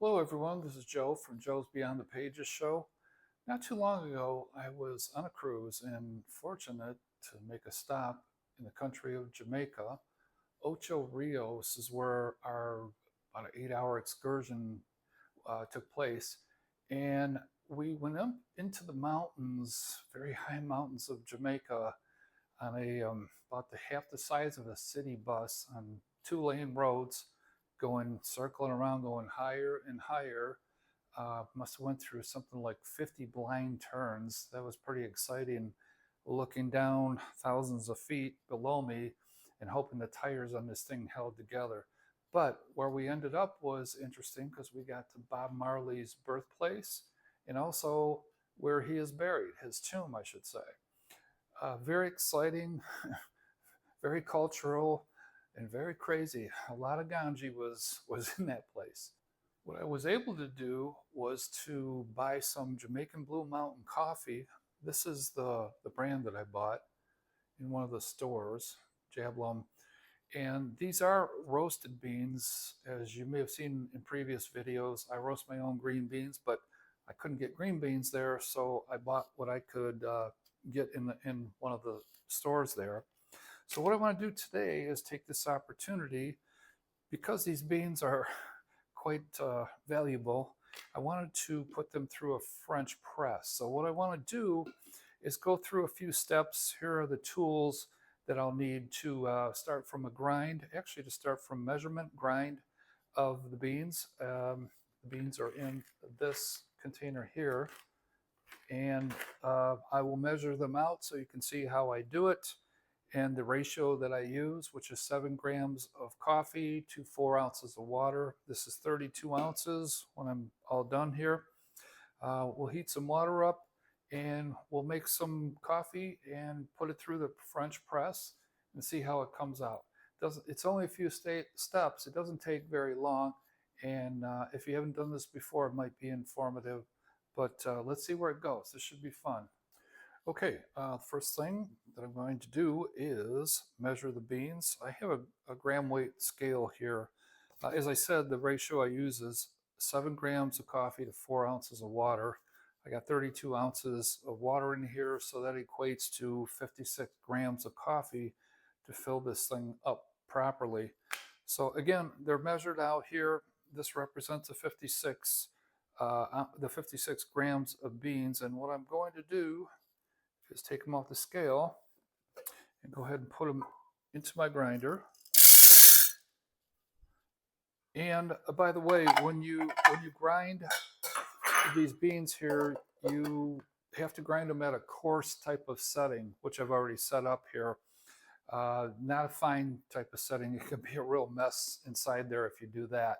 Hello, everyone. This is Joe from Joe's Beyond the Pages show. Not too long ago, I was on a cruise and fortunate to make a stop in the country of Jamaica. Ocho Rios is where our about an 8 hour excursion took place. And we went up into the mountains, very high mountains of Jamaica, on a about half the size of a city bus on 2 lane roads, going circling around, going higher and higher. Must have went through something like 50 blind turns. That was pretty exciting. Looking down thousands of feet below me and hoping the tires on this thing held together. But where we ended up was interesting because we got to Bob Marley's birthplace and also where he is buried, his tomb, I should say. Very exciting, very cultural, and very crazy. A lot of ganji was in that place. What I was able to do was to buy some Jamaican Blue Mountain coffee. This is the brand that I bought in one of the stores, Jablum. And these are roasted beans. As you may have seen in previous videos, I roast my own green beans, but I couldn't get green beans there, so I bought what I could get in one of the stores there. So what I want to do today is take this opportunity, because these beans are quite valuable, I wanted to put them through a French press. So what I want to do is go through a few steps. Here are the tools that I'll need to start from a grind, actually to start from measurement grind of the beans. The beans are in this container here, and I will measure them out so you can see how I do it and the ratio that I use, which is 7 grams of coffee to 4 ounces of water. This is 32 ounces when I'm all done here. We'll heat some water up and we'll make some coffee and put it through the French press and see how it comes out. It's only a few steps. It doesn't take very long. And if you haven't done this before, it might be informative. But let's see where it goes. This should be fun. Okay, first thing that I'm going to do is measure the beans. I have a gram weight scale here. As I said, the ratio I use is 7 grams of coffee to 4 ounces of water. I got 32 ounces of water in here, so that equates to 56 grams of coffee to fill this thing up properly. So again, they're measured out here. This represents the 56 grams of beans, and what I'm going to do is take them off the scale and go ahead and put them into my grinder. And by the way, when you grind these beans here, you have to grind them at a coarse type of setting, which I've already set up here. Not a fine type of setting. It can be a real mess inside there if you do that.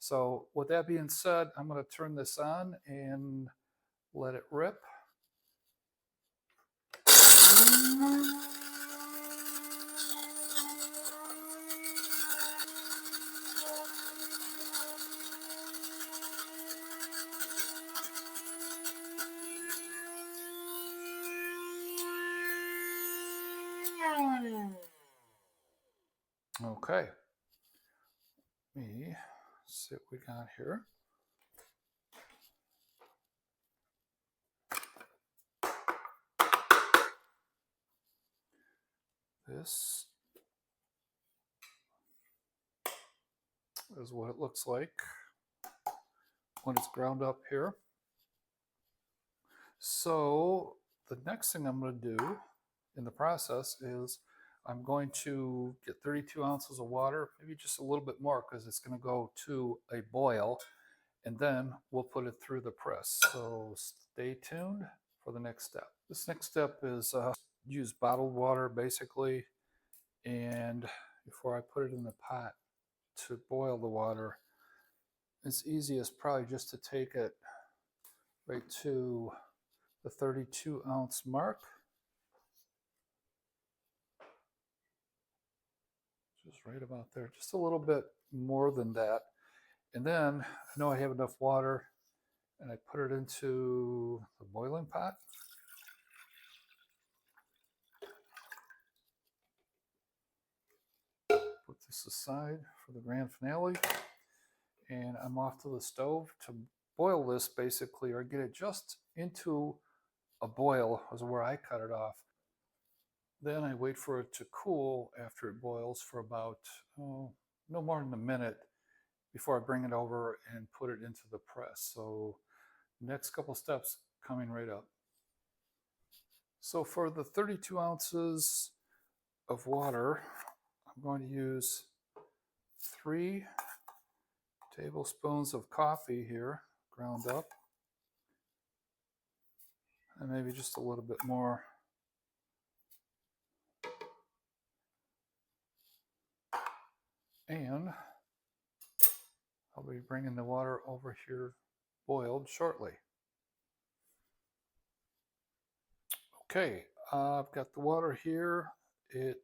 So with that being said, I'm going to turn this on and let it rip. Okay, let me see what we got here. This is what it looks like when it's ground up here. So the next thing I'm going to do in the process is I'm going to get 32 ounces of water, maybe just a little bit more because it's going to go to a boil, and then we'll put it through the press. So stay tuned for the next step. This next step is use bottled water basically, and before I put it in the pot to boil the water, it's easiest probably just to take it right to the 32 ounce mark. Just right about there, just a little bit more than that. And then I know I have enough water, and I put it into the boiling pot. Put this aside for the grand finale. and I'm off to the stove to boil this basically, or get it just into a boil is where I cut it off. Then I wait for it to cool after it boils for about no more than a minute before I bring it over and put it into the press. So next couple steps coming right up. So for the 32 ounces of water, I'm going to use 3 tablespoons of coffee here, ground up, and maybe just a little bit more. And I'll be bringing the water over here boiled shortly. Okay, I've got the water here. It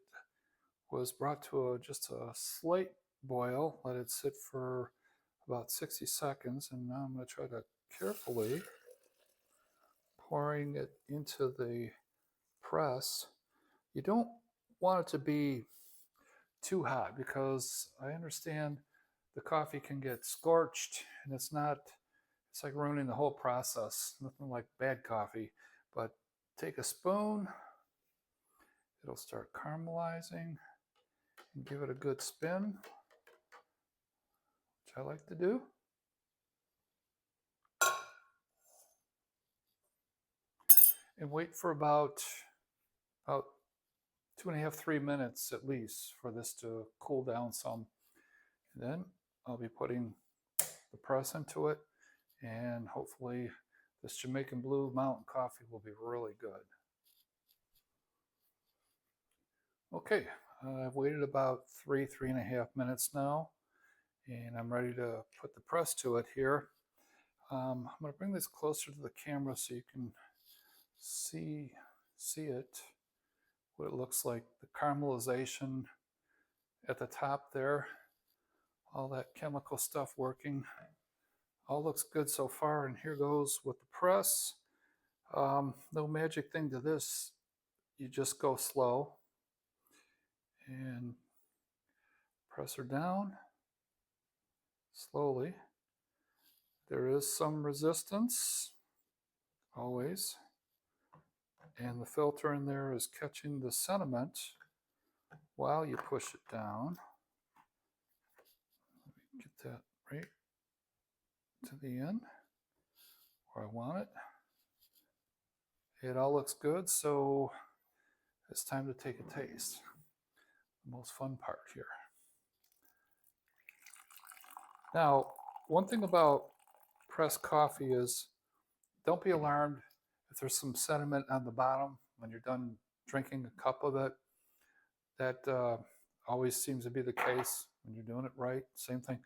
was brought to just a slight boil. Let it sit for about 60 seconds, and now I'm going to try to carefully pouring it into the press. You don't want it to be too hot because I understand the coffee can get scorched, and it's like ruining the whole process. Nothing like bad coffee, but take a spoon, it'll start caramelizing, and give it a good spin, which I like to do. And wait for about 2.5, 3 minutes at least for this to cool down some. And then I'll be putting the press into it, and hopefully this Jamaican Blue Mountain coffee will be really good. Okay, I've waited about 3.5 minutes now, and I'm ready to put the press to it here. I'm going to bring this closer to the camera so you can see it, what it looks like, the caramelization at the top there, all that chemical stuff working. All looks good so far, and here goes with the press. No magic thing to this. You just go slow and press her down slowly. There is some resistance, always, and the filter in there is catching the sediment while you push it down. Let me get that right to the end where I want it. It all looks good, so it's time to take a taste. The most fun part here. Now, one thing about pressed coffee is don't be alarmed if there's some sediment on the bottom when you're done drinking a cup of it. That always seems to be the case when you're doing it right. Same thing.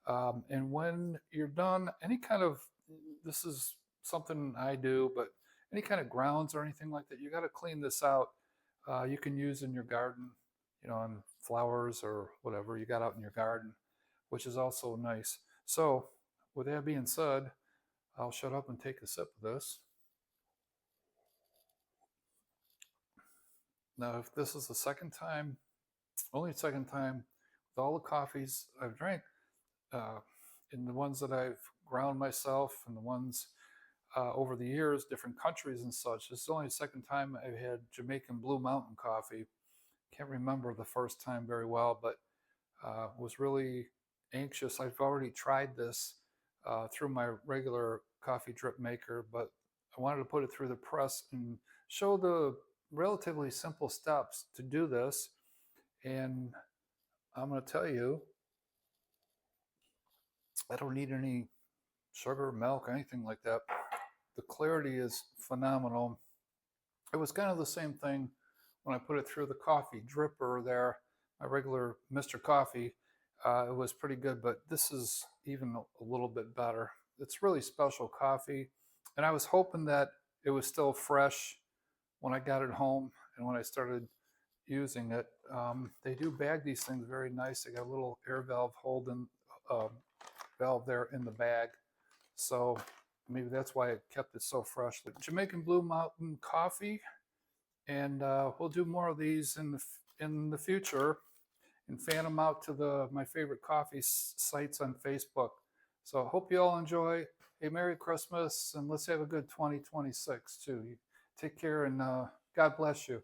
And when you're done, this is something I do, but any kind of grounds or anything like that, you got to clean this out. You can use in your garden, on flowers or whatever you got out in your garden, which is also nice. So with that being said, I'll shut up and take a sip of this. Now, if this is the only second time with all the coffees I've drank, in the ones that I've ground myself and the ones over the years, different countries and such, this is only the second time I've had Jamaican Blue Mountain coffee. Can't remember the first time very well, but was really anxious. I've already tried this through my regular coffee drip maker, but I wanted to put it through the press and show the relatively simple steps to do this. And I'm going to tell you, I don't need any sugar, milk, anything like that. The clarity is phenomenal. It was kind of the same thing when I put it through the coffee dripper there, my regular Mr. Coffee. It was pretty good, but this is even a little bit better. It's really special coffee, and I was hoping that it was still fresh when I got it home and when I started using it. They do bag these things very nice. They got a little air valve holding valve there in the bag, so maybe that's why it kept it so fresh. The Jamaican Blue Mountain coffee, and we'll do more of these in the future, and fan them out to my favorite coffee sites on Facebook. So I hope you all enjoy a Merry Christmas, and let's have a good 2026 too. You take care, and God bless you.